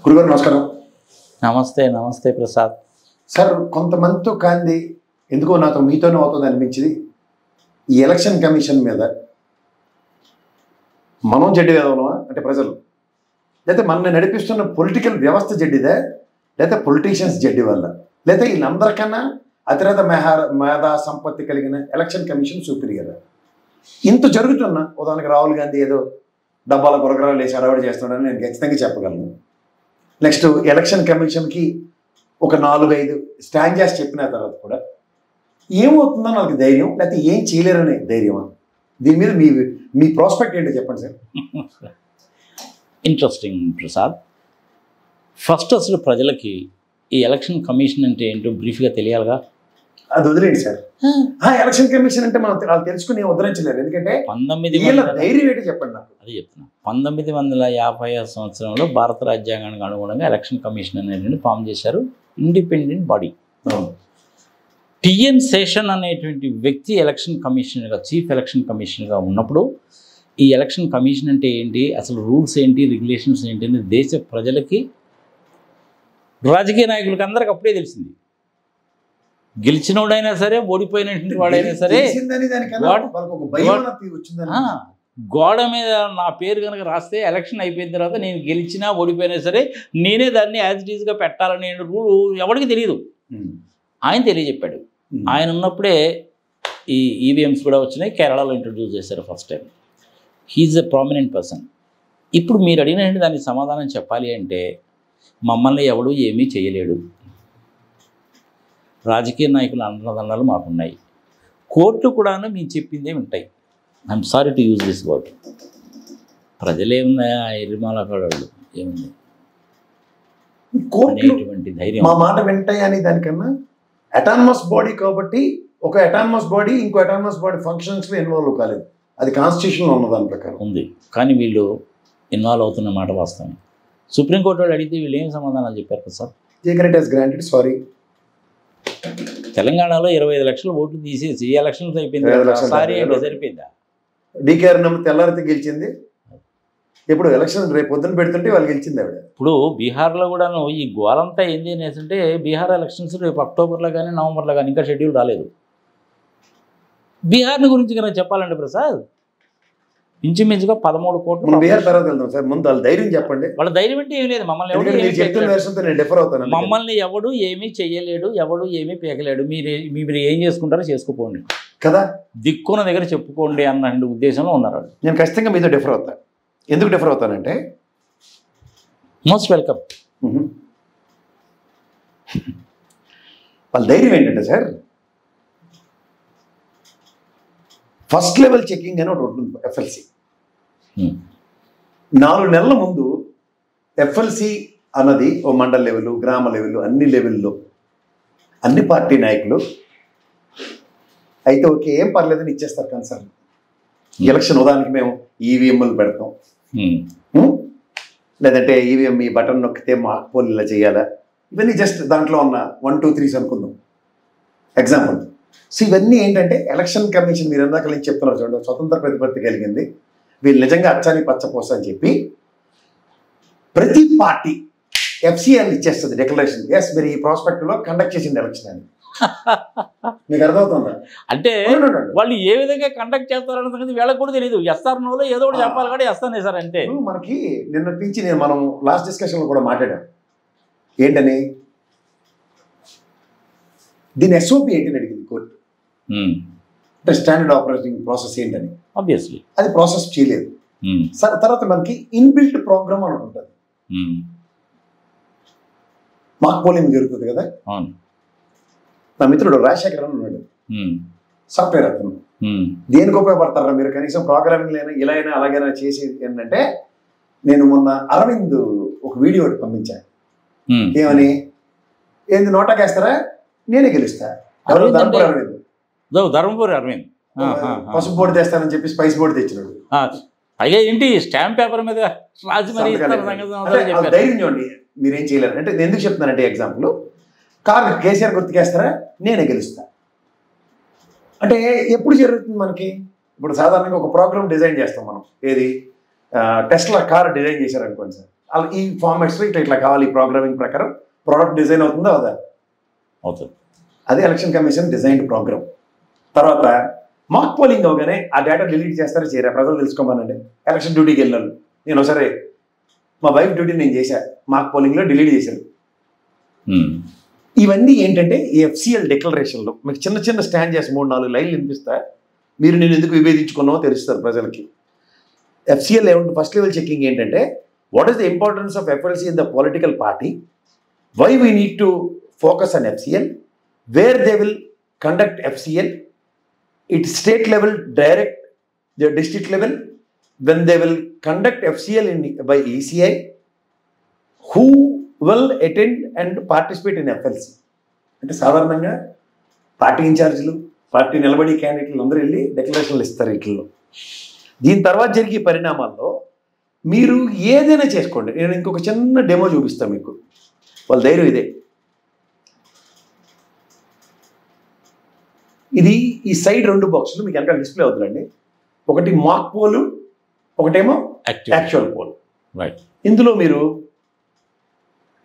గురుగారు నమస్కారం. నమస్తే నమస్తే ప్రసాద్. సార్ కొంతమందితో కాంది ఎందుకో నాతో మీతోనే అవుతుంది అనిపించింది. ఈ ఎలక్షన్ కమిషన్ మీద మనం జడ్డి వేదవనమా అంటే ప్రజలు, లేకపోతే మనల్ని నడిపిస్తున్న పొలిటికల్ వ్యవస్థ జడ్డిదే, లేకపోతే పొలిటీషియన్స్ జడ్డి వల్ల, లేకపోతే వీళ్ళందరికన్నా అతిరథ మేధా సంపత్తి కలిగిన ఎలక్షన్ కమిషన్ సుపీరియర్. ఇంత జరుగుతున్నా ఉదాహరణకి రాహుల్ గాంధీ ఏదో డబ్బాల గురగరాలు వేసి అడవాడు చేస్తున్నాడని నేను ఖచ్చితంగా చెప్పగలను. నెక్స్ట్ ఎలక్షన్ కమిషన్కి ఒక 4-5 స్టాంజాస్ చెప్పిన తర్వాత కూడా ఏమవుతుందో నాకు ధైర్యం, లేకపోతే ఏం చేయలేరనే ధైర్యమా? దీని మీద మీ ప్రాస్పెక్ట్ ఏంటో చెప్పండి సార్. ఇంట్రెస్టింగ్ ప్రసాద్. ఫస్ట్ అసలు ప్రజలకి ఈ ఎలక్షన్ కమిషన్ అంటే ఏంటో బ్రీఫ్గా తెలియాలిగా. అది వదిలేండి సార్. ఎలక్షన్ కమిషన్ అంటే మనం వాళ్ళు తెలుసుకుని ఉద్ధరించలేరు, ఎందుకంటే 1900 ధైర్యం ఏంటో చెప్పండి నాకు. అదే చెప్తున్నా. 1950 సంవత్సరంలో భారత రాజ్యాంగానికి అనుగుణంగా ఎలక్షన్ కమిషన్ అనేటువంటి ఫామ్ చేశారు. Independent body. టిఎన్ శేషన్ అనేటువంటి వ్యక్తి ఎలక్షన్ కమిషనర్గా, చీఫ్ ఎలక్షన్ కమిషనర్గా ఉన్నప్పుడు ఈ ఎలక్షన్ కమిషన్ అంటే ఏంటి, అసలు రూల్స్ ఏంటి, రెగ్యులేషన్స్ ఏంటి అని దేశ ప్రజలకి, రాజకీయ నాయకులకి అందరికి అప్పుడే తెలిసింది. గెలిచినోడైనా సరే, ఓడిపోయినటువంటి వాడైనా సరే, గోడ మీద నా పేరు కనుక రాస్తే ఎలక్షన్ అయిపోయిన తర్వాత నేను గెలిచినా ఓడిపోయినా సరే నేనే దాన్ని యాజ్ ఇట్ ఈజ్గా పెట్టాలనే రూల్ ఎవరికి తెలియదు. ఆయన తెలియజెప్పాడు. ఆయన ఉన్నప్పుడే ఈ ఈవీఎంస్ కూడా వచ్చినాయి. కేరళలో ఇంట్రడ్యూస్ చేశారు ఫస్ట్ టైం. హీఈస్ ఎ ప్రామినెంట్ పర్సన్. ఇప్పుడు మీరు అడిగినట్టు దానికి సమాధానం చెప్పాలి అంటే మమ్మల్ని ఎవడు ఏమీ చేయలేడు. రాజకీయ నాయకుల అండదండలు మాకున్నాయి. కోర్టు కూడా మీరు చెప్పిందే ఉంటాయి. I'm sorry to use this word. ప్రజలేముందా ఎరిమాల వాళ్ళు ఏముంది అనేటువంటి ధైర్యం. మా మాట వింటాయి అని దానికన్నా అటానమస్ బాడీ కాబట్టి ఒక అటానమస్ బాడీ ఇంకో అటానమస్ బాడీ ఫంక్షన్స్లో ఇన్వాల్వ్ కాలేదు. అది కాన్స్టిట్యూషన్లో ఉన్న దాని ప్రకారం ఉంది. కానీ వీళ్ళు ఇన్వాల్వ్ అవుతున్న మాట వాస్తవం. సుప్రీంకోర్టు వాళ్ళు అడిగితే వీళ్ళు ఏం సమాధానాలు చెప్పారు కదా sir? Taken it as granted. Sorry. తెలంగాణలో 25 లక్షల ఓట్లు తీసేసి ఎలక్షన్స్ అయిపోయింది. సారీ అంటే సరిపోయిందా? డీకేఆర్ నమ్మ తెల్లారితే గెలిచింది. ఇప్పుడు ఎలక్షన్ రేపు పొద్దున పెడుతుంటే వాళ్ళు గెలిచింది ఆవిడ. ఇప్పుడు బీహార్లో కూడాను ఈ గోలంతా ఏంది అనేసి అంటే బీహార్ ఎలక్షన్స్ రేపు అక్టోబర్లో కానీ నవంబర్లో కానీ ఇంకా షెడ్యూల్ రాలేదు. బీహార్ని గురించి కనుక చెప్పాలంటే ప్రసాద్, ఇంచుమించుగా 13 కోట్లు. బీహార్ తర్వాత వెళ్దాం సార్. ముందు వాళ్ళ ధైర్యం చెప్పండి. వాళ్ళ ధైర్యం అంటే ఏం లేదు. మమ్మల్ని ఎవడు ఏమీ చెయ్యలేడు, ఎవడు ఏమీ పీకలేడు. మీరు ఏం చేసుకుంటారో చేసుకోపోండి కదా, దిక్కున్న దగ్గర చెప్పుకోండి అన్న ఉద్దేశంలో ఉన్నారు. నేను ఖచ్చితంగా మీతో డిఫర్ అవుతాను. ఎందుకు డిఫర్ అవుతానంటే మోస్ట్ వెల్కమ్. వాళ్ళ ధైర్యం ఏంటంటే సార్, ఫస్ట్ లెవెల్ చెకింగ్ అని ఒకటి ఉంటుంది ఎఫ్ఎల్సి. 4 నెలల ముందు ఎఫ్ఎల్సి అన్నది ఓ మండల లెవెల్, గ్రామ లెవెల్, అన్ని లెవెల్లో అన్ని పార్టీ నాయకులు అయితే ఓకే ఏం పర్లేదని ఇచ్చేస్తారు కన్సర్న్. ఎలక్షన్ ఉదాహరణకి మేము ఈవీఎంలు పెడతాం, లేదంటే ఈవీఎం ఈ బటన్ నొక్కితే మా పోల్ ఇలా చేయాలా, ఇవన్నీ జస్ట్ దాంట్లో ఉన్న 1, 2, 3 అనుకుందాం ఎగ్జాంపుల్. సో ఇవన్నీ ఏంటంటే ఎలక్షన్ కమిషన్ మీరు ఎందాక నుంచి చెప్తున్నారు చూడండి, స్వతంత్ర ప్రతిపత్తి కలిగింది, వీళ్ళు నిజంగా అచ్చాని పచ్చపోస అని చెప్పి ప్రతి పార్టీ ఎఫ్సిఎల్ ఇచ్చేస్తుంది డిక్లరేషన్. ఎస్ మీరు ఈ ప్రాస్పెక్ట్లో కండక్ట్ చేసింది ఎలక్షన్ అని. మీకు అర్థమవుతుందా? అంటే వాళ్ళు ఏ విధంగా కండక్ట్ చేస్తారన్న సంగతి వీళ్ళకి కూడా తెలియదు. ఎస్ఆర్ నోలో ఏదో ఒకటి చెప్పాలి కానీ ఎస్తానే సార్ అంటే. మనకి నిన్నటి నుంచి మనం లాస్ట్ డిస్కషన్లో కూడా మాట్లాడాం. ఏంటని దీని ఎస్ఓపి ఏంటని అడిగింది కోర్టు. అంటే స్టాండర్డ్ ఆపరేటింగ్ ప్రాసెస్ ఏంటని. ఆబ్వియస్లీ అది ప్రాసెస్ చేయలేదు. సార్ తర్వాత మనకి ఇన్బిల్ట్ ప్రోగ్రామ్ అని ఉంటుంది. మాక్ పోలింగ్ జరుగుతుంది కదా. నా మిత్రుడు రాజశేఖర్ అని ఉన్నాడు, సాఫ్ట్వేర్ అతను. దేనికి ఉపయోగపడతారా మీరు? కనీసం ప్రోగ్రామింగ్ ఇలా అయినా అలాగైనా చేసి ఏంటంటే, నేను మొన్న అరవింద్ ఒక వీడియో పంపించాను. ఏమని, ఏంది నోటాకేస్తారా నేనే గెలుస్తా. ధర్మపురి అరవింద్ పసుపు బోర్డు తెస్తానని చెప్పి స్పైస్ బోర్డు తెచ్చినాడు. అయ్యా ఏంటి స్టాంప్ పేపర్ మీద రాసి మరి ధైర్యం చూడండి. మీరేం చేయలేరు అంటే నేను ఎందుకు చెప్తున్నానంటే, ఎగ్జాంపుల్ కార్ కేసీఆర్ గుర్తుకేస్తారా నేనే గెలుస్తా అంటే ఎప్పుడు జరుగుతుంది మనకి? ఇప్పుడు సాధారణంగా ఒక ప్రోగ్రామ్ డిజైన్ చేస్తాం మనం. ఏది టెస్లా కార్ డిజైన్ చేశారనుకోండి సార్, అలా ఈ ఫార్మాట్స్లో ఇట్లా కావాలి, ఈ ప్రోగ్రామింగ్ ప్రకారం ప్రోడక్ట్ డిజైన్ అవుతుందా అవుదా? అవుతుంది. అదే ఎలక్షన్ కమిషన్ డిజైన్డ్ ప్రోగ్రామ్. తర్వాత మాక్ పోలింగ్ అవగానే ఆ డేటా డిలీట్ చేస్తారో చేయరా ప్రజలు తెలుసుకోమనండి. ఎలక్షన్ డ్యూటీకి వెళ్ళాను నేను, ఒకసారి మా వైఫ్ డ్యూటీ నేను చేశా, మాక్ పోలింగ్లో డిలీట్ చేశాను. ఇవన్నీ ఏంటంటే ఈ FCL డిక్లరేషన్లో మీకు చిన్న చిన్న స్టాండ్ చేసి 3-4 లైన్లు వినిపిస్తా, మీరు నేను ఎందుకు విభేదించుకున్నావో తెలుస్తారు ప్రజలకి. FCL ఏమంటే ఫస్ట్ లెవెల్ చెకింగ్ ఏంటంటే, what is the importance of FLC in the political party, why we need to focus on FCL, where they will conduct FCL, it state level, direct, the district level, when they will conduct FCL by ECI, who will attend and participate in FLC. అంటే సాధారణంగా party ఇన్ఛార్జీలు, party నిలబడి క్యాండిడేట్లు అందరూ వెళ్ళి డిక్లరేషన్లు ఇస్తారు వీటిల్లో. దీని తర్వాత జరిగే పరిణామాల్లో మీరు ఏదైనా చేసుకోండి. నేను ఇంకొక చిన్న డెమో చూపిస్తాను మీకు, వాళ్ళ ధైర్యం ఇదే. ఇది ఈ సైడ్ 2 బాక్సులు మీకు వెనకాల డిస్ప్లే అవుతుందండి. ఒకటి మాక్ పోల్, ఒకటేమో యాక్చువల్ పోల్. రైట్. ఇందులో మీరు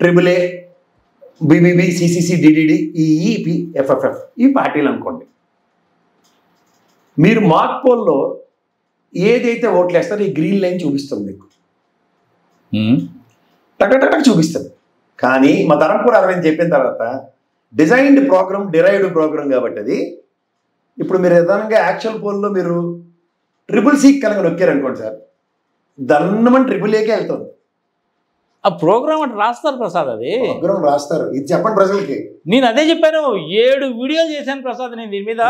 AAA, BBB, CCC, DDD, EEP, FFF ఈ పార్టీలు అనుకోండి. మీరు మాక్ పోల్లో ఏదైతే ఓట్లు వేస్తారో ఈ గ్రీన్ లైన్ చూపిస్తుంది మీకు, టక్ చూపిస్తుంది. కానీ మా ధరంపూర్ అరవింద్ చెప్పిన తర్వాత డిజైన్డ్ ప్రోగ్రామ్, డిరైవ్డ్ ప్రోగ్రామ్ కాబట్టి అది ఇప్పుడు మీరు విధానంగా యాక్చువల్ పోల్లో మీరు CCC కనుక నొక్కారనుకోండి సార్, దన్నమని AAAకే వెళ్తుంది. ఆ ప్రోగ్రామ్ అంటే రాస్తారు ప్రసాద్, అది ప్రోగ్రామ్ రాస్తారు. ఇది చెప్పండి ప్రజలకి. నేను అదే చెప్పాను, 7 వీడియోలు చేశాను ప్రసాద్ నేను దీని మీద.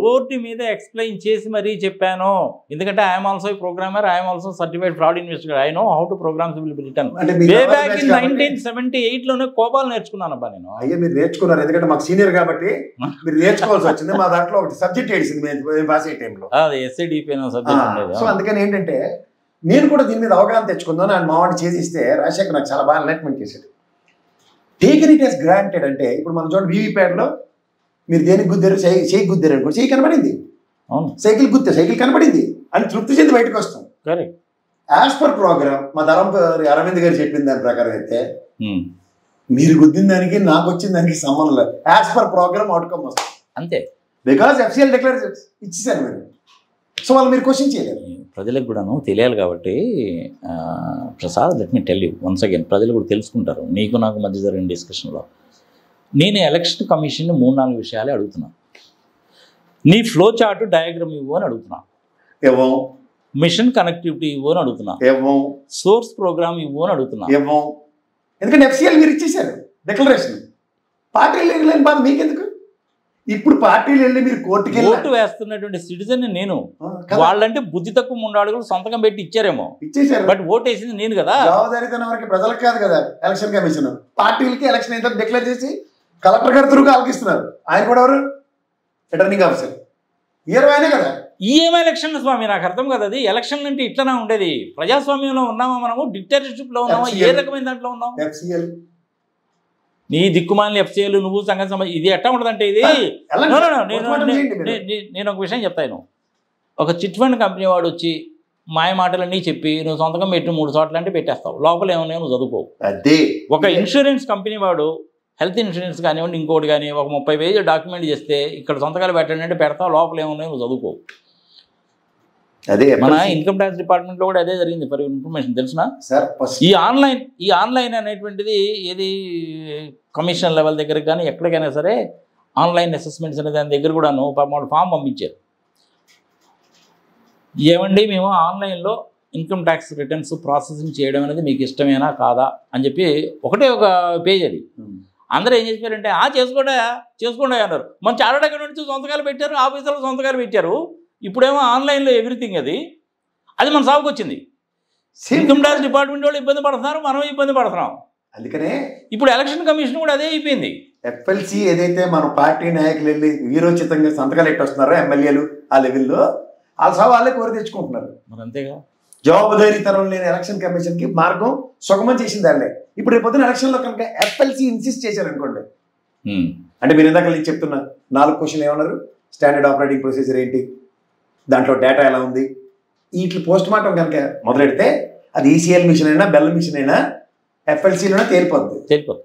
బోర్డు మీద ఎక్స్ప్లెయిన్ చేసి మరీ చెప్పాను. ఎందుకంటే I'm also programmer, I'm also certified fraud investigator, I know how to programs will be return. Way back in 1978లోనే కోపాలు నేర్చుకున్నాను అబ్బా నేను. అయ్యా మీరు నేర్చుకున్నారు, ఎందుకంటే మాకు సీనియర్ కాబట్టి మీరు నేర్చుకోవాల్సి వచ్చింది. మా దాంట్లో ఒకటి సబ్జెక్ట్ ఏడిసింది పాస్ అయ్యే టైంలో, అది SADP సబ్జెక్ట్ ఉండేది. సో అందుకని ఏంటంటే నేను కూడా దీని మీద అవగాహన తెచ్చుకుందాను. ఆయన మావాడు చేసిస్తే రాజశేఖర్ నాకు చాలా బాగా ఎలైట్మెంట్ చేశాడు. టేకన్ ఇట్ యాస్ గ్రాంటెడ్ అంటే ఇప్పుడు మనం చూడండి వీవీప్యాడ్లో మీరు దేనికి గుద్దారు, చేయి గుద్దారు అనుకో, చేయి కనబడింది. అవును, సైకిల్ గుద్దే, సైకిల్ కనబడింది అని తృప్తి చెంది బయటకు వస్తాం. కరెక్ట్. యాజ్ పర్ ప్రోగ్రామ్ మా అరవింద్ గారు చెప్పిన దాని ప్రకారం అయితే మీరు గుద్దిన దానికి నాకు వచ్చిన దానికి సంబంధం లేదు. యాజ్ పర్ ప్రోగ్రామ్ అవుట్కమ్ వస్తుంది అంతే. బికాస్ FCL డిక్లేర్ ఇచ్చేసారు మీరు, సో వాళ్ళు మీరు క్వశ్చన్ చేయలేరు. ప్రజలకు కూడాను తెలియాలి కాబట్టి Prasad, let me tell you once again, ప్రజలు కూడా తెలుసుకుంటారు. నీకు నాకు మధ్య జరిగిన డిస్కషన్లో నేను ఎలక్షన్ కమిషన్ 3-4 విషయాలే అడుగుతున్నాను. నీ ఫ్లో చార్ట్ డయాగ్రామ్ ఇవ్వు అని అడుగుతున్నా, ఇవ్వం. మిషన్ కనెక్టివిటీ ఇవ్వు అని అడుగుతున్నా, ఇవ్వం. సోర్స్ ప్రోగ్రామ్ ఇవ్వు అని అడుగుతున్నా, ఇవ్వం. ఎందుకంటే FCL మీరు ఇచ్చేసారు డిక్లరేషన్. పార్టీలు లేని బాధ మీకెందుకు? ఇప్పుడు పార్టీలు వెళ్ళి మీరు కోర్టుకి ఓటు వేస్తున్నటువంటి సిటిజన్ నేను. వాళ్ళంటే బుద్ధి తక్కువ ముండాడుగులు సంతకం పెట్టి ఇచ్చారేమో, ఇచ్చేసారు. బట్ ఓటు వేసింది నేను కదా. జవాబుదారీతనం వరకు ప్రజలకు కాదు కదా ఎలక్షన్ కమిషన్. పార్టీలకి ఎలక్షన్ అయితే డిక్లేర్ చేసి కలెక్టర్ గారు త్రూగా ఆలకిస్తున్నారు. ఆయన కూడా ఎవరు? Returning officer. ఆయనే కదా. ఏం ఎలక్షన్ స్వామి, నాకు అర్థం కదా. అది ఎలక్షన్లు అంటే ఇట్లనే ఉండేది. ప్రజాస్వామ్యంలో ఉన్నామా మనము, డిక్టేటర్షిప్లో ఉన్నామా, ఏ రకమైన దాంట్లో ఉన్నాం? FCL నీ దిక్కుమాలిన FCL నువ్వు సంగతి సంబంధం ఇది ఎట్లా ఉంటుందంటే ఇది నేను ఒక విషయం చెప్తాను. ఒక చిట్ ఫండ్ కంపెనీ వాడు వచ్చి మాయ మాటలన్నీ చెప్పి నువ్వు సొంతకం పెట్టి 3 చోట్ల అంటే పెట్టేస్తావు, లోపల ఏమన్నా నువ్వు చదువుకోవు. ఒక ఇన్సూరెన్స్ కంపెనీ వాడు హెల్త్ ఇన్సూరెన్స్ కానివ్వండి ఇంకోటి కానీ ఒక 30 పేజీలు డాక్యుమెంట్ చేస్తే ఇక్కడ సొంతకాలు పెట్టండి అంటే పెడతావు, లోపల ఏమన్నా నువ్వు చదువుకోవు. అదే మన ఇన్కమ్ ట్యాక్స్ డిపార్ట్మెంట్లో కూడా అదే జరిగింది. ఫర్ ఇన్ఫర్మేషన్ తెలుసునా సార్. ఈ ఆన్లైన్ అనేటువంటిది ఏది కమిషన్ లెవెల్ దగ్గర కానీ ఎక్కడికైనా సరే ఆన్లైన్ అసెస్మెంట్స్ అనే దాని దగ్గర కూడాను ఫామ్ పంపించారు. ఏమండి మేము ఆన్లైన్లో ఇన్కమ్ ట్యాక్స్ రిటర్న్స్ ప్రాసెసింగ్ చేయడం అనేది మీకు ఇష్టమేనా కాదా అని చెప్పి ఒకటే ఒక పేజ్ అది. అందరూ ఏం చేసినారంటే చేసుకోండి అన్నారు. మన చాలా దగ్గర నుంచి సొంతకాలు పెట్టారు, ఆఫీసులో సొంతకాలు పెట్టారు. ఇప్పుడేమో ఆన్లైన్లో ఎవ్రీథింగ్ అది మన సాగుకు వచ్చింది. ఇన్కమ్ ట్యాక్స్ డిపార్ట్మెంట్ వాళ్ళు ఇబ్బంది పడుతున్నారు, మనం ఇబ్బంది పడుతున్నాం. అందుకనే ఇప్పుడు ఎలక్షన్ కమిషన్ కూడా అదే అయిపోయింది. FLC ఏదైతే మన పార్టీ నాయకులు వెళ్ళి వీరోచితంగా సంతకాలు ఎట్టొస్తున్నారో ఎమ్మెల్యేలు ఆ లెవెల్లో వాళ్ళ సాగు వాళ్ళే కోరి తెచ్చుకుంటున్నారు. మరి అంతేగా. జవాబుదారీతనం లేని ఎలక్షన్ కమిషన్కి మార్గం సుగమం చేసింది దానిలే. ఇప్పుడు రేపు పొద్దున ఎలక్షన్లో కనుక FLC ఇన్సిస్ట్ చేశారనుకోండి, అంటే మీరు ఇందాక నేను చెప్తున్నా 4 క్వశ్చన్లు ఏమన్నారు? స్టాండర్డ్ ఆపరేటింగ్ ప్రొసీజర్ ఏంటి, దాంట్లో డేటా ఎలా ఉంది, వీటి పోస్ట్ మార్టం కనుక మొదలెడితే అది ఈసీఎల్ మిషన్ అయినా బెల్ మిషన్ అయినా ఎఫ్ఎల్సీలోనే తేలిపోద్ది.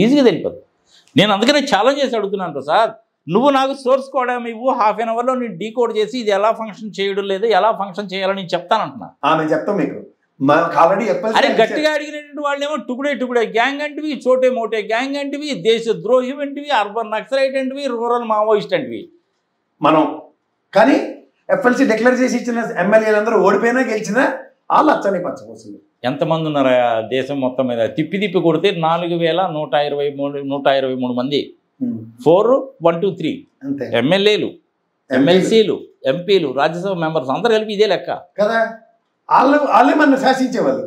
ఈజీగా తెలిపోద్ది. నేను అందుకనే ఛాలెంజ్ చేసి అడుగుతున్నాను ప్రసాద్, నువ్వు నాకు సోర్స్ కోడ్ ఇవ్వు, హాఫ్ అన్ అవర్లో నేను డీకోడ్ చేసి ఇది ఎలా ఫంక్షన్ చేయడం లేదు, ఎలా ఫంక్షన్ చేయాలని నేను చెప్తానంటున్నా. మేము చెప్తాం మీకు. ఆల్రెడీ అరే గట్టిగా అడిగినటువంటి వాళ్ళేమో టుకుడే గ్యాంగ్ అంటివి, చోటే మోటే గ్యాంగ్ అంటివి, దేశ ద్రోహి అంటివి, అర్బన్ నక్సలైట్ అంటివి, రూరల్ మావోయిస్ట్ అంటివి. మనం కానీ ఎఫ్ఎల్సీ డిక్లేర్ చేసి ఇచ్చిన ఎమ్మెల్యేలందరూ ఓడిపోయినా గెలిచినా వాళ్ళు అచ్చని పచ్చపోతుంది. ఎంతమంది ఉన్నారా దేశం మొత్తం మీద? తిప్పి కొడితే 4123 మంది, 4, 1, 2, 3 ఎమ్మెల్యేలు, ఎమ్మెల్సీలు, ఎంపీలు, రాజ్యసభ మెంబర్స్ అందరు కలిపి ఇదే లెక్క కదా. వాళ్ళే మన శాసించేవాళ్ళు.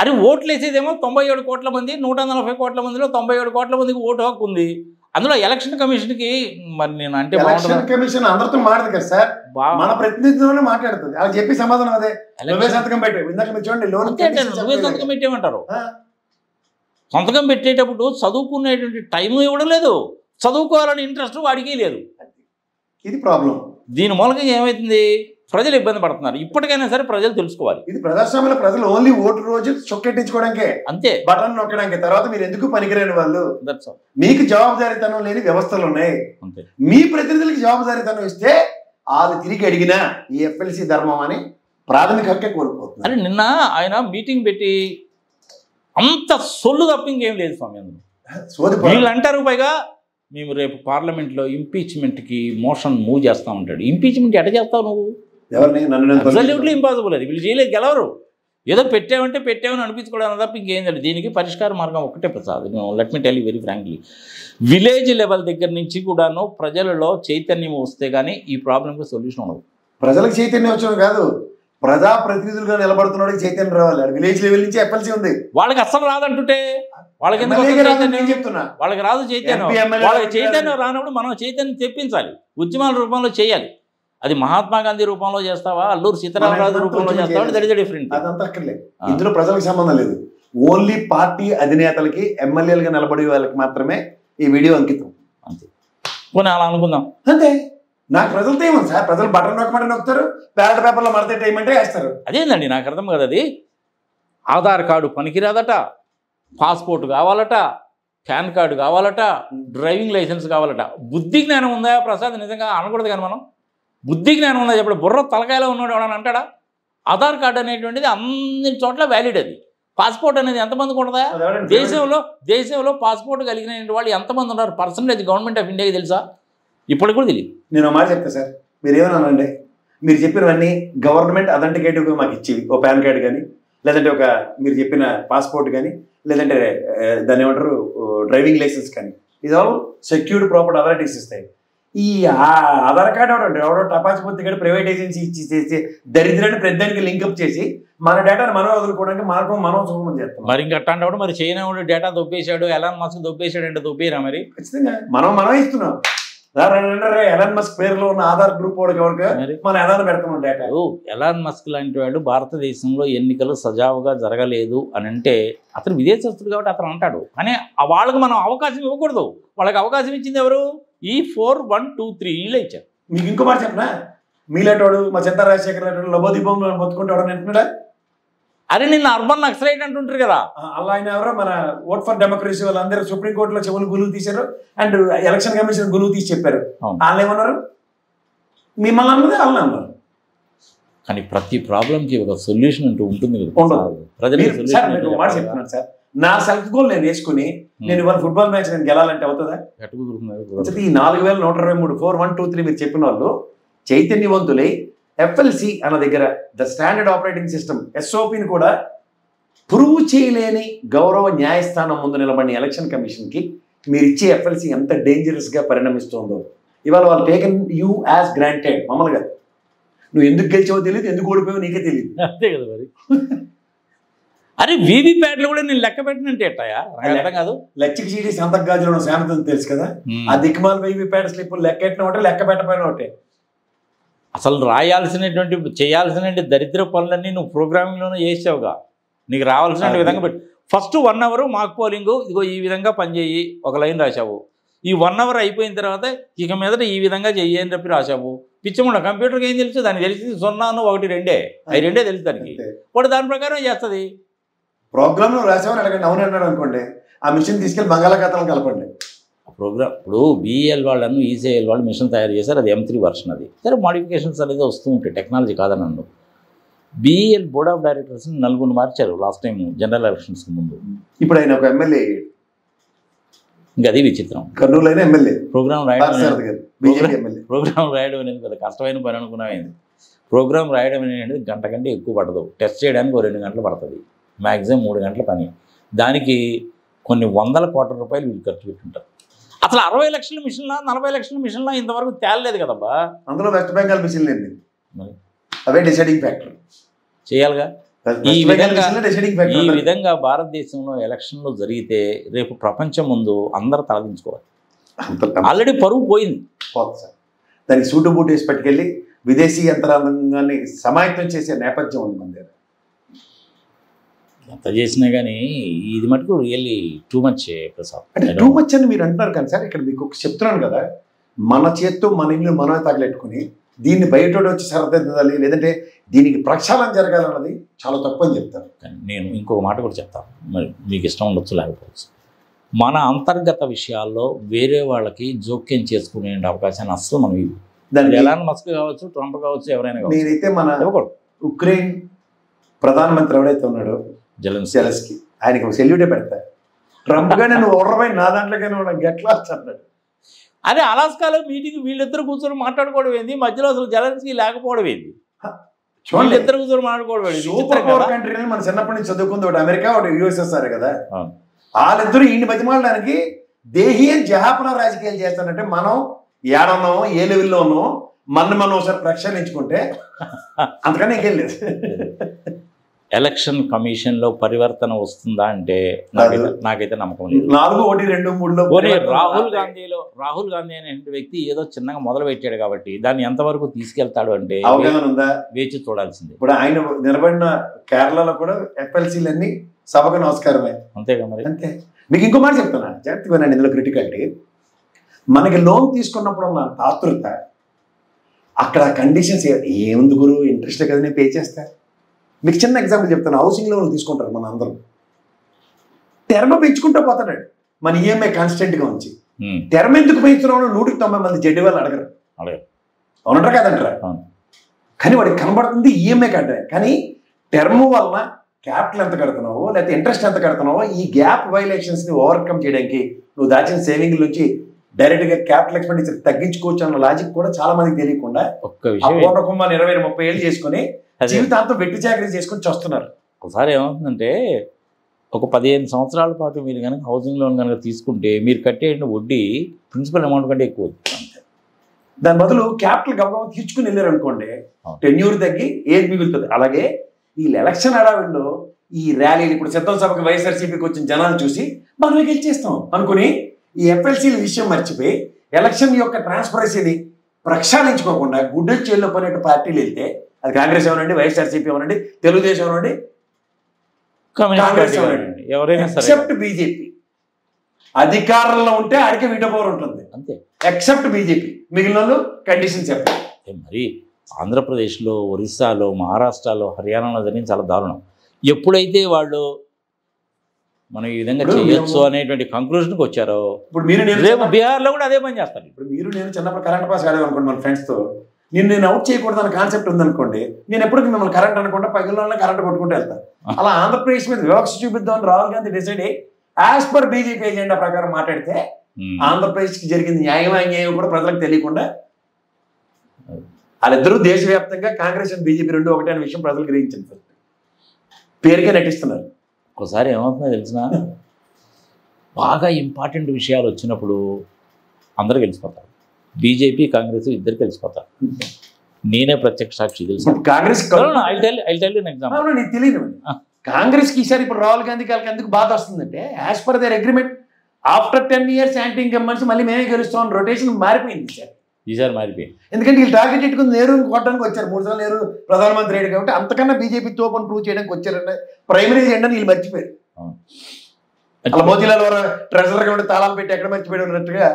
అరే ఓట్లు వేసేదేమో 97 కోట్ల మంది, 140 కోట్ల మందిలో 97 కోట్ల మందికి ఓటు హక్కు ఉంది. అందులో ఎలక్షన్ కమిషన్కి మరి నేను అంటే ఎలక్షన్ కమిషన్ అందరితో మాట్లాడదు కదా సార్, మన ప్రతినిధితోనే మాట్లాడుతుంది. అలా చెప్పి సమాధానం అదే, నువ్వే సంతకం పెట్టావు. ఇందాక మీరు చూడండి, నువ్వే సంతకం పెట్టేమంటారు. సంతకం పెట్టేటప్పుడు చదువుకునేటువంటి టైం ఇవ్వడం లేదు, చదువుకోవాలని ఇంట్రెస్ట్ వాడికి లేదు. ఇది ప్రాబ్లం. దీని మూలంగా ఏమవుతుంది? ప్రజలు ఇబ్బంది పడుతున్నారు. ఇప్పటికైనా సరే ప్రజలు తెలుసుకోవాలి. ఇది ప్రజాస్వామ్యంలో ప్రజలు ఓన్లీ ఓటు రోజు చొక్కెట్టించుకోవడానికే, అంతే, బటన్ నొక్కడానికి. తర్వాత మీరు ఎందుకు పనికిరాని వాళ్ళు, మీకు జవాబుదారీతనం లేని వ్యవస్థలు ఉన్నాయి. మీ ప్రతినిధులకి జవాబుదారీతనం ఇస్తే వాళ్ళు తిరిగి అడిగినా ఈ ఎఫ్ఎల్సీ ధర్మం అని ప్రాథమిక హక్కే కోల్పోతుంది. అరే నిన్న ఆయన మీటింగ్ పెట్టి అంత సొల్లు తప్ప ఇంకేం లేదు స్వామి. అందులో వీళ్ళు అంటారు పైగా మేము రేపు పార్లమెంట్లో ఇంపీచ్మెంట్కి మోషన్ మూవ్ చేస్తా ఉంటాడు. ఇంపీచ్మెంట్ ఎట చేస్తావు నువ్వు? Absolutely impossible. అది వీళ్ళు చేయలేదు, గెలవరు. ఏదో పెట్టామని అనిపించుకోవడం తప్ప ఇంకేం లేదు. దీనికి పరిష్కార మార్గం ఒకటే Prasad. Let me tell you very frankly, village level దగ్గర నుంచి కూడాను ప్రజలలో చైతన్యం వస్తే కానీ ఈ ప్రాబ్లంకి సొల్యూషన్ ఉండదు. ప్రజలకు చైతన్యం వచ్చాను కాదు, ప్రజా ప్రతినిధులుగా నిలబడుతున్నాడు చైతన్యం రావాలి. విలేజ్ లెవెల్ నుంచి ఎఫ్ఎల్సీ ఉంది, వాళ్ళకి అస్సలు రాదంటుంటే వాళ్ళకి ఎందుకు చెప్తున్నా, వాళ్ళకి రాదు చైతన్యం. వాళ్ళకి చైతన్యం రానప్పుడు మనం చైతన్యం తెప్పించాలి, ఉద్యమాల రూపంలో చేయాలి. అది మహాత్మా గాంధీ రూపంలో చేస్తావా, అల్లూరు సీతారామరాజు రూపంలో చేస్తావా, దట్ ఇస్ ద డిఫరెంట్. అదంతా అక్కర్లేదు. ఇందులో ప్రజలకు సంబంధం లేదు. ఓన్లీ పార్టీ అధినేతలకి, ఎమ్మెల్యేలుగా నిలబడే వాళ్ళకి మాత్రమే ఈ వీడియో అంకితం. అంతే, పోనీ అలా అనుకుందాం. అంతే. నాకు ప్రజలతో ఏమో సార్, ప్రజలు బటన్ నొక్కమంటే నొక్కుతారు, బ్యాలెట్ పేపర్లో మడత వేయమంటే వేస్తారు. అదేందండి నాకు అర్థం కదా. అది ఆధార్ కార్డు పనికిరాదట, పాస్పోర్ట్ కావాలట, పాన్ కార్డు కావాలట, డ్రైవింగ్ లైసెన్స్ కావాలట. బుద్ధి జ్ఞానం ఉందా ప్రసాద్? నిజంగా అనకూడదు కానీ మనం బుద్ధి జ్ఞానం ఉందా చెప్పండి. బుర్ర తలకాయలో ఉన్నాడు ఎవడని అంటాడా? ఆధార్ కార్డు అనేటువంటిది అన్ని చోట్ల వ్యాలిడ్. అది పాస్పోర్ట్ అనేది ఎంతమందికి ఉంటుందా? దేశంలో పాస్పోర్ట్ కలిగిన వాళ్ళు ఎంతమంది ఉన్నారు? పర్సంటేజ్ గవర్నమెంట్ ఆఫ్ ఇండియాకి తెలుసా? ఇప్పటికి కూడా తెలియదు. నేను మాట చెప్తా సార్, మీరు ఏమన్నానండి, మీరు చెప్పినవన్నీ గవర్నమెంట్ అథెంటికేటివ్గా మాకు ఇచ్చేవి. ఒక పాన్ కార్డు కానీ, లేదంటే ఒక మీరు చెప్పిన పాస్పోర్ట్ కానీ, లేదంటే దాన్ని ఏమంటారు డ్రైవింగ్ లైసెన్స్ కానీ, ఇది ఆల్ సెక్యూర్డ్ ప్రాపర్టీ అథారిటీస్ ఇస్తాయి. ఈ ఆధార్ కార్డు ఎవడో టపాచిపోతే కానీ ప్రైవేట్ ఏజెన్సీ ఇచ్చి చేసి దరిద్రాన్ని పెద్దానికి లింకప్ చేసి మన డేటాను మనం వదులుకోవడానికి మనం సుగమం చేస్తాం. మరి ఇంకా అట్టాడు మరి చైనా వాడు డేటా దొబ్బేశాడు, ఎలాన్ మస్క్ దొబ్బేశాడు అంటే దొబ్బేరా? మరి ఖచ్చితంగా మనమే ఇస్తున్నాం. ఎలాన్ మస్క్ పేరులో ఉన్న ఆధార్ గ్రూప్ వాడికి మనం ఎలా పెడుతున్నాం డేటా. ఎలాన్ మస్క్ లాంటి వాడు భారతదేశంలో ఎన్నికలు సజావుగా జరగలేదు అని అంటే అతను విదేశస్తుడు కాబట్టి అతను అంటాడు. కానీ వాళ్ళకి మనం అవకాశం ఇవ్వకూడదు. వాళ్ళకి అవకాశం ఇచ్చింది ఎవరు? ఈ 4, 1, 2, 3 వీళ్ళే ఇచ్చారు. మీకు ఇంకో మాట చెప్పనా, మీలాంటోడు మా చింతా రాజశేఖర్ లాంటి లబోదీపంలో బతుకుంటాడు అంటున్నాడా? అరే నిన్న అర్బన్ నక్సలైట్ అంటుంటారు కదా, అలా ఆయన ఎవరో మన ఓట్ ఫర్ డెమోక్రసీ వాళ్ళందరూ సుప్రీంకోర్టులో చెవులు గురువు తీశారు అండ్ ఎలక్షన్ కమిషన్ గురువు తీసి చెప్పారు. వాళ్ళు ఏమన్నారు? మిమ్మల్ని అన్నది వాళ్ళని అన్నారు. కానీ ప్రతి ప్రాబ్లంకి ఒక సొల్యూషన్ అంటూ ఉంటుంది కదా. మాట చెప్తున్నాను సార్, నా సెల్ఫ్ గోల్ నేను వేసుకుని నేను ఇవాళ ఫుట్బాల్ మ్యాచ్ నేను గెలాలంటే అవుతుందా? ఈ 4123 4, 1, 2, 3 మీరు చెప్పిన వాళ్ళు చైతన్యవంతులై ఎఫ్ఎల్సి అన్న దగ్గర ద స్టాండర్డ్ ఆపరేటింగ్ సిస్టమ్ ఎస్ఓపిని కూడా ప్రూవ్ చేయలేని గౌరవ న్యాయస్థానం ముందు నిలబడిన ఎలక్షన్ కమిషన్కి మీరు ఇచ్చే ఎఫ్ఎల్సి ఎంత డేంజరస్గా పరిణమిస్తుందో ఇవాళ వాళ్ళు టేకెన్ యూ యాజ్ గ్రాంటెడ్. మామూలుగా నువ్వు ఎందుకు గెలిచావో తెలియదు, ఎందుకు ఓడిపోయావో నీకే తెలియదు. అంతే కదా మరి. అరే వీవీప్యాట్లు కూడా నేను లెక్క పెట్టినంటే ఎట్టాయా అర్థం కాదు. లచ్చికి చీటి సంతకు గాజులు శాంతం తెలుసు కదా, ఆ దిక్కుమాల వీవీప్యాట్ స్లిప్పులు లెక్క పెట్టిన ఒకటే లెక్క పెట్టపోయిన ఒకటే. అసలు రాయాల్సినటువంటి చేయాల్సిన దరిద్ర పనులన్నీ నువ్వు ప్రోగ్రామింగ్లోనే చేసావుగా, నీకు రావాల్సిన విధంగా పెట్టి ఫస్ట్ 1 hour మాక్ పోలింగ్ ఇదిగో ఈ విధంగా పనిచేయి ఒక లైన్ రాశావు. ఈ 1 అవర్ అయిపోయిన తర్వాత ఇక మీదట ఈ విధంగా చెయ్యి అని చెప్పి రాసాము. పిచ్చముండ కంప్యూటర్కి ఏం తెలుసు, దానికి తెలిసింది 0, 1, 2 అవి 2 తెలుసు దానికి. వాడు దాని ప్రకారం చేస్తుంది. ప్రోగ్రామ్లో రాసామని అడగండి, అవును అన్నాడు అనుకోండి, ఆ మిషన్ తీసుకెళ్ళి బంగాళాఖాతం కలపండి. ప్రోగ్రామ్ ఇప్పుడు BEL వాళ్ళను ECIL వాళ్ళు మిషన్ తయారు చేశారు, అది M3 వర్షన్. అది సరే మోడిఫికేషన్స్ అనేది వస్తూ ఉంటాయి, టెక్నాలజీ కాదన్నాను. BEL బోర్డ్ ఆఫ్ డైరెక్టర్స్ని 4 మార్చారు లాస్ట్ టైం జనరల్ ఎలక్షన్స్కి ముందు. ఇప్పుడు ఆయన ఒక ఎమ్మెల్యే, ఇంకా అది విచిత్రం. కర్నూలు అయినా ఎమ్మెల్యే. ప్రోగ్రామ్ రాయడం అనేది పెద్ద కష్టమైన పని అనుకున్నామైంది. ప్రోగ్రామ్ రాయడం అనేది గంట కంటే ఎక్కువ పడదు, టెస్ట్ చేయడానికి 2 గంటలు పడుతుంది, మ్యాక్సిమం 3 గంటల పని. దానికి కొన్ని 100 కోట్ల రూపాయలు వీళ్ళు ఖర్చు పెట్టుంటారు. అసలు 60 లక్షల మిషన్లా 40 లక్షల మిషన్లా ఇంతవరకు తేలలేదు కదబ్బా. అందులో వెస్ట్ బెంగాల్ మిషన్ లేదు, అవే డిసైడింగ్ ఫ్యాక్టర్ చేయాలిగా. ఈ విధంగా భారతదేశంలో ఎలక్షన్లు జరిగితే రేపు ప్రపంచం ముందు అందరూ తలదించుకోవాలి. ఆల్రెడీ పరువు పోయింది. దానికి సూటు బూట్ వేసి పట్టుకెళ్ళి విదేశీ యంత్రాంగాన్ని సమాయత్తం చేసే నేపథ్యం ఉంది మన దగ్గర. ఎంత చేసినా కానీ ఇది మటుకు రియల్లీ టూ మచ్ ప్రసాద్. అంటే టూ మచ్ అని మీరు అంటున్నారు కానీ సార్, ఇక్కడ మీకు చెప్తున్నాను కదా, మన చేత్తో మన ఇల్లు మనమే తగలెట్టుకుని దీన్ని బయట వచ్చి సరదిద్దాలి, లేదంటే దీనికి ప్రక్షాళన జరగాలన్నది చాలా తప్పు అని చెప్తాను. నేను ఇంకొక మాట కూడా చెప్తాను, మరి మీకు ఇష్టం ఉండొచ్చు లేకపోవచ్చు. మన అంతర్గత విషయాల్లో వేరే వాళ్ళకి జోక్యం చేసుకునే అవకాశాన్ని అస్సలు మనం దాన్ని ఎలాన్ మస్క్ కావచ్చు, ట్రంప్ కావచ్చు, ఎవరైనా కావచ్చు. నేనైతే మన ఉక్రెయిన్ ప్రధానమంత్రి ఎవరైతే ఉన్నాడో జెలెన్స్కీ, ఆయనకి ఒక సెల్యూటే పెడతా. ట్రంప్ గా నేను ఓడరపై నా దాంట్లోకైనా గెట్లా అన్నాడు. అదే అలాస్కాలో మీటింగ్ వీళ్ళిద్దరు కూర్చొని మాట్లాడుకోవడం ఏంది, మధ్యలో అసలు జెలెన్స్కీ లేకపోవడం ఏంది, వీళ్ళిద్దరు కూర్చొని మాట్లాడుకోవడం. సూపర్ పవర్ కంట్రీ మన చిన్నప్పటి నుంచి చదువుకుంది, ఒకటి అమెరికా, ఒకటి USSR కదా. వాళ్ళిద్దరూ ఈయన బతిమాలడానికి దేహీయ జహాపన రాజకీయాలు చేస్తానంటే మనం ఏడన్నామో ఏ లెవెల్లో ఉన్నామో మనం ఒకసారి ప్రక్షాళించుకుంటే అంతకన్నా ఇంకేం లేదు. ఎలక్షన్ కమిషన్లో పరివర్తన వస్తుందా అంటే నాకైతే నమ్మకం లేదు. 4, 1, 2, 3 రాహుల్ గాంధీ అనే వ్యక్తి ఏదో చిన్నగా మొదలు పెట్టాడు కాబట్టి దాన్ని ఎంతవరకు తీసుకెళ్తాడు అంటే అవగాహన ఉందా, వేచి చూడాల్సిందే. ఇప్పుడు ఆయన నిలబడిన కేరళలో కూడా FLCలన్నీ సభకు నమస్కారమే, అంతేగా మరి. అంతే. మీకు ఇంకో మాట చెప్తున్నా జాగ్రత్తగా, నేను ఇందులో క్రిటికాలిటీ, మనకి లోన్ తీసుకున్నప్పుడు ఉన్న ఆతృత, అక్కడ కండిషన్స్ ఏముంది గురు, ఇంట్రెస్ట్ కదా నేను పే చేస్తా. మీకు చిన్న ఎగ్జాంపుల్ చెప్తాను, హౌసింగ్ లోన్లు తీసుకుంటారు మన అందరం, టెర్మ్ పెంచుకుంటూ పోతాడు మన EMI కాన్స్టెంట్గా ఉంచి. టెర్మ్ ఎందుకు పెంచుతున్నామో 190 మంది జడ్డి వాళ్ళు అడగరు, అవునంటారా కాదంటారా? కానీ వాడికి కనబడుతుంది EMI కట్టే, కానీ టెర్మ్ వలన క్యాపిటల్ ఎంత కడుతున్నావో లేకపోతే ఇంట్రెస్ట్ ఎంత కడుతున్నావో ఈ గ్యాప్ వైలేషన్స్ని ఓవర్కమ్ చేయడానికి నువ్వు దాచిన సేవింగ్ నుంచి డైరెక్ట్గా క్యాపిటల్ ఎక్స్పెండిచర్ తగ్గించుకోవచ్చు అన్న లాజిక్ కూడా చాలా మందికి తెలియకుండా ఒక్క విషయం 20-30 ఏళ్ళు చేసుకుని జీవితాంతం వెట్టి చాకరీ చేసుకుని చూస్తున్నారు. ఒకసారి ఏమవుతుందంటే ఒక 15 సంవత్సరాల పాటు మీరు కనుక హౌసింగ్ లోన్ కనుక తీసుకుంటే మీరు కట్టే వడ్డీ ప్రిన్సిపల్ అమౌంట్ కంటే ఎక్కువ. దాని బదులు క్యాపిటల్ గబగబా తీర్చుకుని వెళ్ళారు అనుకోండి, టెన్యూర్ తగ్గి ఏది మిగులుతుంది. అలాగే ఈ ఎలక్షన్ హడావిడిలో ఈ ర్యాలీలు, ఇప్పుడు సిద్ధం సభకు వైఎస్ఆర్సీపీకి వచ్చిన జనాలు చూసి మనమే గెలిచేస్తాం అనుకుని ఈ FLCల విషయం మర్చిపోయి ఎలక్షన్ యొక్క ట్రాన్స్పరెన్సీని ప్రక్షాళించుకోకుండా గుడ్డ చేల్లో పనేట్టు పార్టీలు వెళ్తే, అది కాంగ్రెస్ అవనండి, వైఎస్ఆర్సీపీ అవనండి, తెలుగుదేశం అవనండి, కాంగ్రెస్ అవనండి, ఎవరైనా ఎక్సెప్ట్ బీజేపీ అధికారంలో ఉంటే ఆడికి వీటో పవర్ ఉంటుంది అంతే, ఎక్సెప్ట్ బీజేపీ. మిగిలిన వాళ్ళు కండిషన్ చెప్పాలి. మరి ఆంధ్రప్రదేశ్లో, ఒరిస్సాలో, మహారాష్ట్రలో, హర్యానాలో జరిగిన చాలా దారుణం. ఎప్పుడైతే వాళ్ళు మనం ఈ విధంగా చేయొచ్చు అనేటువంటి కంక్లూషన్కి వచ్చారో, ఇప్పుడు మీరు రేపు బీహార్లో కూడా అదే పని చేస్తారు. ఇప్పుడు మీరు నేను చిన్నప్పుడు కరెంట్ పాస్ ఆడేది అనుకోండి మన ఫ్రెండ్స్తో, నేను అవుట్ చేయకూడదు అన్న కాన్సెప్ట్ ఉందనుకోండి, నేను ఎప్పుడు మిమ్మల్ని కరెంట్ అనుకుంటా పగిలిన కరెంట్ కొట్టుకుంటూ వెళ్తాను. అలా ఆంధ్రప్రదేశ్ మీద వివక్ష చూపిద్దామని రాహుల్ గాంధీ డిసైడ్ అయ్యి యాజ్ పర్ బీజేపీ ఎజెండా ప్రకారం మాట్లాడితే ఆంధ్రప్రదేశ్కి జరిగింది న్యాయం అన్యాయం కూడా ప్రజలకు తెలియకుండా వాళ్ళిద్దరూ దేశవ్యాప్తంగా కాంగ్రెస్ అండ్ బీజేపీ రెండు ఒకటే అనే విషయం ప్రజలు గ్రహించింది. పేరుకే నటిస్తున్నారు. ఒకసారి ఏమవుతుందో తెలిసిన బాగా ఇంపార్టెంట్ విషయాలు వచ్చినప్పుడు అందరూ గెలిచిపోతారు. బీజేపీ, కాంగ్రెస్ ఇద్దరు గెలిచిపోతారు. నేనే ప్రత్యక్ష సాక్షి తెలుసు. కాంగ్రెస్ తెలియదు కాంగ్రెస్ కి ఈసారి ఇప్పుడు రాహుల్ గాంధీ గారికి ఎందుకు బాధ వస్తుందంటే, as per their agreement after 10 years anti incumbency మళ్ళీ మేమే గెలుస్తాం రొటేషన్ మారిపోయింది ఈసారి మారిపోయింది. ఎందుకంటే వీళ్ళు టార్గెట్ పెట్టుకుని నెహ్రూ కొట్టడానికి వచ్చారు, 3 సార్లు నెహ్రూ ప్రధానమంత్రి అయ్యాడు కాబట్టి అంతకన్నా బీజేపీ తోపని ప్రూవ్ చేయడానికి వచ్చారంటే ప్రైమరీ ఎజెండా వీళ్ళు మర్చిపోయారు. అలా మోతీలాల్ ట్రెజరర్గా ఉండి తాళాలు పెట్టి ఎక్కడ మర్చిపోయి ఉన్నట్టుగా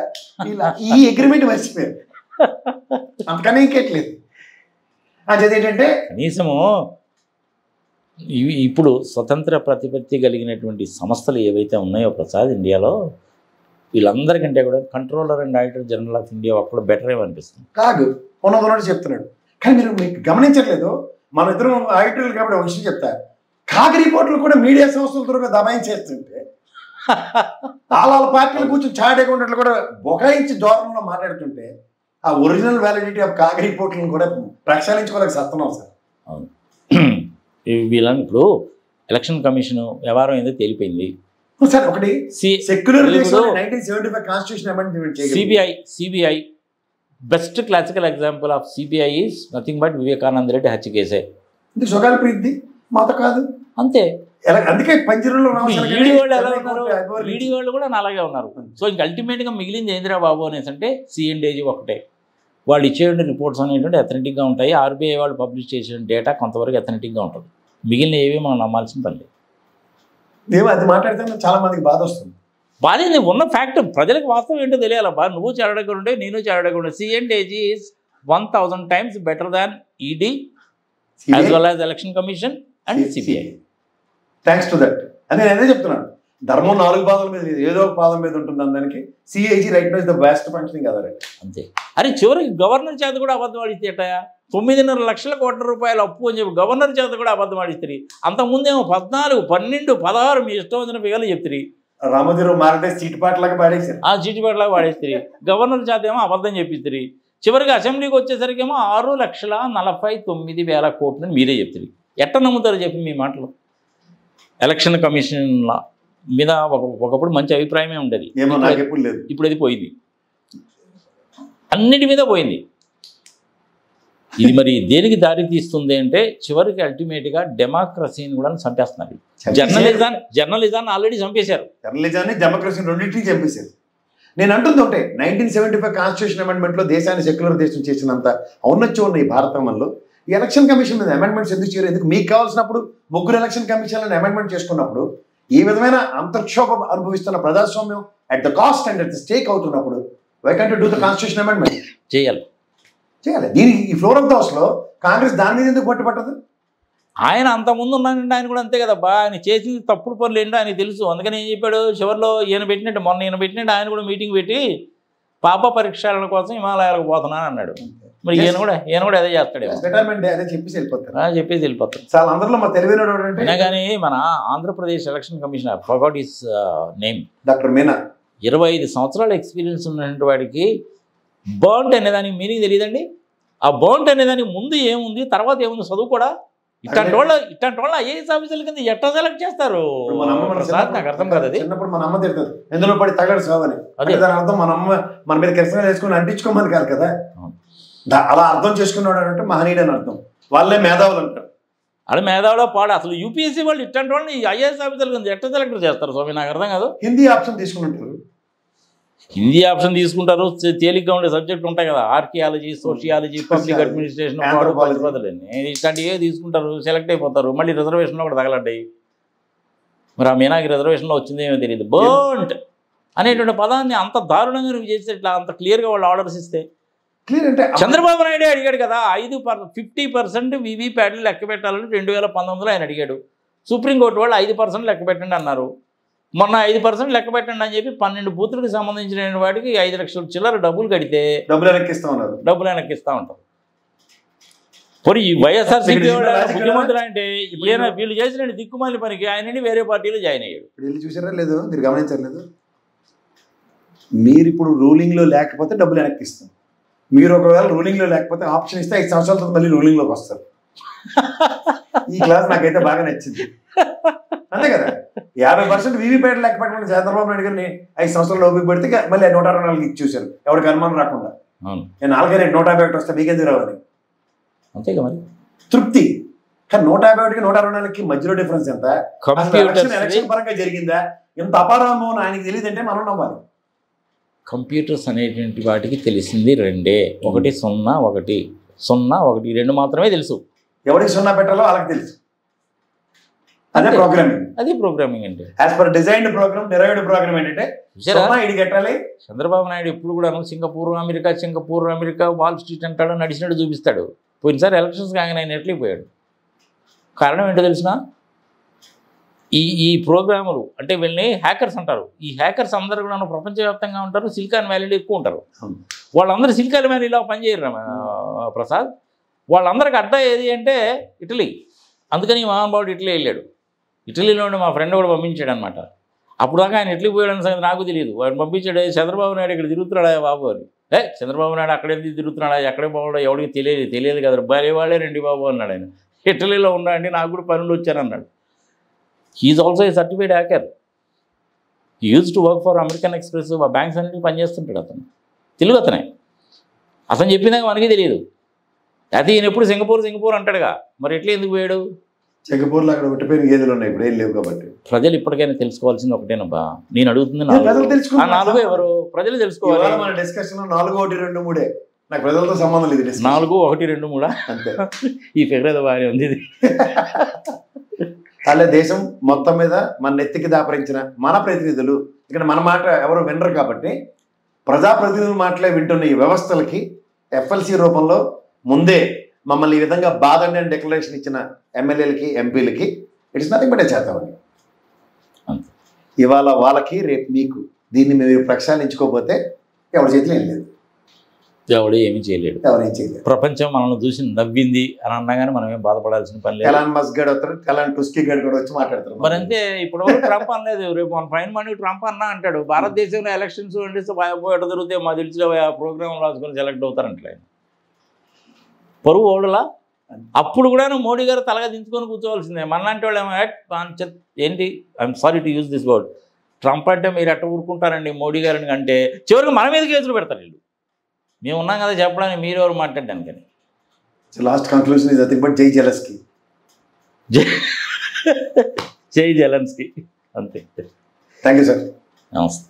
ఇలా ఈ అగ్రిమెంట్ మర్చిపోయారు. అంతకన్నా ఇంకెట్లేదు. అదేంటంటే కనీసము ఇవి ఇప్పుడు స్వతంత్ర ప్రతిపత్తి కలిగినటువంటి సంస్థలు ఏవైతే ఉన్నాయో ప్రసాద్ ఇండియాలో, వీళ్ళందరికంటే కూడా controller and auditor general of India ఒక్కడు బెటర్ ఏమనిపిస్తుంది. కాదు ఉన్నదన్నట్టు చెప్తున్నాడు. కానీ మీకు గమనించట్లేదు, మన ఇద్దరు ఆడిటర్లు కాబట్టి ఒక విషయం చెప్తా, కాగ్ రిపోర్ట్లు కూడా మీడియా సంస్థలతో దబాయించేస్తుంటే వాళ్ళ పార్టీలు కూర్చొని చాడేకున్నట్లు కూడా బొకాయించి ధోరణిలో మాట్లాడుతుంటే ఆ ఒరిజినల్ వ్యాలిడిటీ ఆఫ్ కాగ్ రిపోర్ట్లను కూడా ప్రక్షాళించుకోలేక సస్తున్నాం సార్. అవును, వీళ్ళని ఇప్పుడు ఎలక్షన్ కమిషన్ వ్యవహారం ఏదో తేలిపోయింది సార్. ఒకటి secular 1975 constitution amendment CBI best classical example of CBI is nothing but Vivekananda Reddy హత్య కేసే. ఇది సుగాలి ప్రీతి మాత కాదు అంతే. అందుకే పంజరంలో ఈడీ వాళ్ళు ఎలా ఉన్నారు, ఈడీ వాళ్ళు కూడా అలాగే ఉన్నారు. సో ఇంక అల్టిమేట్గా మిగిలింది ఏందిరా బాబు అనేసి అంటే సిఎండిఏజీ ఒకటే. వాళ్ళు ఇచ్చే రిపోర్ట్స్ అనేటువంటి అథెంటిక్గా ఉంటాయి. ఆర్బీఐ వాళ్ళు పబ్లిష్ చేసిన డేటా కొంతవరకు అథెంటిక్గా ఉంటుంది. మిగిలిన ఏవి మనం నమ్మాల్సిన పని లేదు. మేము అది మాట్లాడితే చాలా మందికి బాధ వస్తుంది. బాధ ఉన్న ఫ్యాక్ట్ ప్రజలకు వాస్తవం ఏంటో తెలియాలబ్బా. నువ్వు చేరడగా ఉంటే నేను చేరడగా ఉండే. CMDAG is 1000 times better than ED as well as election commission and CBI. Thanks to that అని నేను అదే చెప్తున్నాను. ధర్మం 4 పాదాల మీద ఏదో ఒక పాదం మీద ఉంటుంది. అందరికి CIG right now is the best functioning కదా. అంతే. అరే చివరికి గవర్నర్ చేత కూడా అబద్ధం ఆడిస్తేటయా 9.5 లక్షల కోట్ల రూపాయలు అప్పు అని చెప్పి గవర్నర్ చేత కూడా అబద్ధం ఆడిస్తారు. అంతకుముందేమో 14, 12, 16 మీ ఇష్టం వచ్చిన ఫిగర్లు చెప్తారు. రామోజీరావు మారంటే చీటిపాట్లాగా పాడేసారు. ఆ చీటిపాట్లాగా పాడేస్తారు. గవర్నర్ చేత ఏమో అబద్ధం చెప్పిస్తారు. చివరికి అసెంబ్లీకి వచ్చేసరికి ఏమో 6,49,000 కోట్లని మీరే చెప్తారు. ఎట్ట నమ్ముతారు చెప్పి మీ మాటలు? ఎలక్షన్ కమిషన్ మీద ఒకప్పుడు మంచి అభిప్రాయమే ఉండేది. ఇప్పుడు అది పోయింది, అన్నిటి మీద పోయింది. ఇది మరి దేనికి దారి తీస్తుంది అంటే చివరికి అల్టిమేట్గా డెమోక్రసీని కూడా చంపేస్తున్నారు. జర్నలిజాన్ని ఆల్రెడీ చంపేశారు. జర్నలిజాన్ని డెమోక్రసీని రెండింటినీ చంపేశారు. నేను అంటుంది ఒకటే, 1975 కాన్స్టిట్యూషన్ అమెండ్మెంట్లో దేశాన్ని సెక్యులర్ దేశం చేసినంత ఔన్నత్యం ఉన్న ఈ భారతంలో ఈ ఎలక్షన్ కమిషన్ మీద అమెండ్మెంట్స్ ఎందుకు చేయరు? ఎందుకు మీకు కావాల్సినప్పుడు 3 ఎలక్షన్ కమిషన్లను అమెండ్మెంట్ చేసుకున్నప్పుడు ఈ విధమైన అంతర్క్షోభం అనుభవిస్తున్న ప్రజాస్వామ్యం at the cost and at the stake అవుతున్నప్పుడు why can't you do the constitution amendment? చేయాలి. దీనికి ఈ ఫ్లోర్ ఆఫ్ ద హౌస్లో కాంగ్రెస్ దాని మీద ఎందుకు పట్టుబట్టదు? ఆయన అంతకుముందు ఉన్నానంటే ఆయన కూడా అంతే కదబ్బా. ఆయన చేసింది తప్పుడు పనులు ఏంటో ఆయనకు తెలుసు. అందుకని ఏం చెప్పాడు చివరిలో, మొన్న ఈయన పెట్టినట్టు ఆయన కూడా మీటింగ్ పెట్టి పాప పరీక్షల కోసం హిమాలయాలకు పోతున్నాను అన్నాడు. మరి ఈయన కూడా అదే చేస్తాడు. అదే చెప్పేసి వెళ్ళిపోతాడు. చాలా అందరిలో మా తెలివైన అయినా కానీ మన Andhra Pradesh election commissioner forgot his name, doctor Meena, 25 సంవత్సరాల ఎక్స్పీరియన్స్ ఉన్నటువంటి వాడికి బర్న్ట్ అనేదానికి మీనింగ్ తెలియదండి. ఆ బర్న్ట్ అనేదానికి ముందు ఏముంది, తర్వాత ఏముంది చదువు కూడా. ఇట్లాంటి వాళ్ళ ఐఏఎస్ ఆఫీసర్ల కింద ఎట్లా సెలెక్ట్ చేస్తారు? నాకు అర్థం కాదు. అది చిన్నప్పుడు మన అమ్మ తిడుతుంది, ఎందులో పడి తగలడు సావని. అదే దాని అర్థం మన అమ్మ మన మీద కిరసన వేసుకుని అంటించుకోమని కాదు కదా. అలా అర్థం చేసుకున్నాడు అంటే మహనీయుడు అని అర్థం. వాళ్ళే మేధావులు అంటారు. అలా మేధావులో పాడు. అసలు యూపీఎస్సీ వాళ్ళు ఇట్లాంటి వాళ్ళని ఐఏఎస్ ఆఫీసర్ల కింద ఎట్లా సెలెక్ట్ చేస్తారు స్వామి? నాకు అర్థం కాదు. హిందీ ఆప్షన్ తీసుకుంటారు. హిందీ ఆప్షన్ తీసుకుంటారు. తేలిగ్గా ఉండే సబ్జెక్ట్ ఉంటాయి కదా, ఆర్కియాలజీ, సోషియాలజీ, పబ్లిక్ అడ్మినిస్ట్రేషన్, ఇట్లాంటివి తీసుకుంటారు, సెలెక్ట్ అయిపోతారు. మళ్ళీ రిజర్వేషన్లో కూడా తగలడ్డాయి. మరి ఆ మీనాకి రిజర్వేషన్లో వచ్చిందేమో తెలియదు. బర్న్ట్ అనేటువంటి పదాన్ని అంత దారుణంగా నువ్వు చేస్తే ఇట్లా అంత క్లియర్గా వాళ్ళు ఆర్డర్స్ ఇస్తే క్లియర్ అంటే చంద్రబాబు నాయుడు అడిగాడు కదా 50% వీవీప్యాట్లు లెక్క పెట్టాలని 2019లో ఆయన అడిగాడు. సుప్రీంకోర్టు వాళ్ళు 5% లెక్క పెట్టండి అన్నారు. మొన్న 5% లెక్క పెట్టండి అని చెప్పి 12 బూతులకు సంబంధించిన వాటికి 5 లక్షల చిల్లర డబ్బులు కడితే డబ్బులు వెనక్కిస్తా ఉంటారు. మరి ఈ వైఎస్ఆర్సీపీ ముఖ్యమంత్రి అంటే ఈయన వీళ్ళు చేసిన దిక్కుమాలి పనికి ఆయనని వేరే పార్టీలో జాయిన్ అయ్యాడు. వీళ్ళు చూసారా లేదు, మీరు గమనించలేదు. మీరు ఇప్పుడు రూలింగ్లో లేకపోతే డబ్బులు వెనక్కిస్తాం. మీరు ఒకవేళ రూలింగ్లో లేకపోతే ఆప్షన్ ఇస్తే 5 సంవత్సరాల తర్వాత మళ్ళీ రూలింగ్లోకి వస్తారు. ఈ క్లాస్ నాకైతే బాగా నచ్చింది. అంతే కదా, 50% వీవీప్యాట్ లెక్క పెట్టమని చంద్రబాబు నాయుడు గారిని 5 సంవత్సరాలు ఓపిక పెడితే మళ్ళీ 124 ఇచ్చి చూశారు. ఎవరికి అనుమానం రాకుండా. నేను 4 151 వస్తే మీకెందుకు రావాలి? అంతేగా మరి తృప్తి. కానీ 151కి 124కి మధ్యలో డిఫరెన్స్ ఎంత? ఎలక్షన్ పరంగా జరిగిందా? ఎంత అపారమో ఆయనకి తెలియదంటే మనం నవ్వాలి. కంప్యూటర్స్ అనేటువంటి వాటికి తెలిసింది 2, 1 0 1 0 1 2 మాత్రమే తెలుసు. ఎవరికి 0 పెట్టాలో వాళ్ళకి తెలుసు. అదే ప్రోగ్రామింగ్. అది ప్రోగ్రామింగ్ అంటే as per designed programme, derived programme ఏంటంటే ఇది కట్టాలి. చంద్రబాబు నాయుడు ఎప్పుడు కూడా సింగపూర్ అమెరికా వాల్ స్ట్రీట్ అంటాడు, నడిచినట్టు చూపిస్తాడు. పోయినసారి ఎలక్షన్స్ కాగానే ఆయన ఎట్లయిపోయాడు. కారణం ఏంటో తెలిసిన, ఈ ప్రోగ్రాములు అంటే వీళ్ళని హ్యాకర్స్ అంటారు. ఈ హ్యాకర్స్ అందరూ కూడా ప్రపంచవ్యాప్తంగా ఉంటారు, సిలికాన్ వ్యాలీలో ఎక్కువ ఉంటారు. వాళ్ళందరూ సిలికాన్ వ్యాలీలో పనిచేయరు ప్రసాద్. వాళ్ళందరికీ అడ్డా ఏది అంటే ఇటలీ. అందుకని ఈ మహానుభావుడు ఇటలీ వెళ్ళాడు. ఇటలీలో మా ఫ్రెండ్ కూడా పంపించాడు అనమాట. అప్పుడు దాకా ఆయన ఇటలీ పోయాడని సంగతి నాకు తెలియదు. వాడిని పంపించాడు, చంద్రబాబు నాయుడు ఇక్కడ తిరుగుతున్నాడా బాబు అని. చంద్రబాబు నాయుడు అక్కడేంది తిరుగుతున్నాడా, ఎక్కడే బాబు, ఎవరికి తెలియదు కదా, భార్య వాళ్ళే రండి బాబు అన్నాడు ఆయన. ఇటలీలో ఉన్నాడండి, నాకు కూడా పనులు వచ్చానన్నాడు. He's also a certified hacker. He use to work for American Express, ఆ బ్యాంక్స్ అన్నింటికి పనిచేస్తుంటాడు అతను. తెలుగు అతనే. అతను చెప్పినాక మనకి తెలియదు. అయితే ఈయన ఎప్పుడు సింగపూర్ అంటాడుగా, మరి ఎట్లా ఎందుకు పోయాడు? సింగపూర్లో అక్కడ ఒట్టిపోయిన గేదెలు ఉన్నాయి, ఇప్పుడు ఏం లేవు కాబట్టి. ప్రజలు ఇప్పటికైనా తెలుసుకోవాల్సింది ఒకటేనబ్బా. నేను అడుగుతుంది నాలుగు ఎవరు ప్రజలు తెలుసుకోవాలి. మన డిస్కషన్ 4, 1, 2, 3 నాకు ప్రజలతో సంబంధం లేదు. 4, 1, 2, 3 అంతే. ఈ ఫిగర్ ఏదో బాగానే ఉంది. ఇది అలా దేశం మొత్తం మీద మన నెత్తికి దాపరించిన మన ప్రతినిధులు ఇక్కడ మన మాట ఎవరు వినరు కాబట్టి ప్రజాప్రతినిధుల మాటలే వింటున్న ఈ వ్యవస్థలకి ఎఫ్ఎల్సి రూపంలో ముందే మమ్మల్ని ఈ విధంగా బాధండి అని డిక్లరేషన్ ఇచ్చిన ఎమ్మెల్యేలకి, ఎంపీలకి ఇట్స్ నథింగ్ బట్ ఏ చేతామని. ఇవాళ వాళ్ళకి, రేపు మీకు. దీన్ని మీరు ప్రక్షాళించుకోకపోతే ఎవరి చేతిలో ఏం లేదు, ఎవడు ఏమీ చేయలేడు, ఎవరేం చేయలేదు. ప్రపంచం మనల్ని చూసి నవ్వింది అని అన్నాగానే మనం ఏం బాధపడాల్సిన పని లేదు. ఎలాన్ మస్క్ గడ్ వస్తారు, ఎలాన్ టుస్కీ గడ్ కూడా వచ్చి మాట్లాడతారు. మరి అంతే. ఇప్పుడు ట్రంప్ అనలేదు, రేపు మన ఫైన్ మనీ ట్రంప్ అన్నా అంటాడు. భారతదేశంలో ఎలక్షన్స్ వండిస్తే ఎట దొరికితే మా తెలిసిన ప్రోగ్రామ్ రాసుకొని సెలెక్ట్ అవుతారంటే పరువు ఓడలా. అప్పుడు కూడా మోడీ గారు తలగా దించుకొని కూర్చోవలసిందే. మనలాంటి వాళ్ళు ఏమో ఏంటి, I'm sorry to use this word, Trump అంటే మీరు ఎట్ట ఊరుకుంటారండి మోడీ గారిని అంటే చివరికి మన మీద కేసులు పెడతారు వీళ్ళు. మేము ఉన్నాం కదా చెప్పడానికి, మీరు ఎవరు మాట్లాడడానికి అని. Last conclusion is nothing but జై జెలెన్స్కీ. జై జెలెన్స్కీ అంతే. Thank you sir. నమస్తే.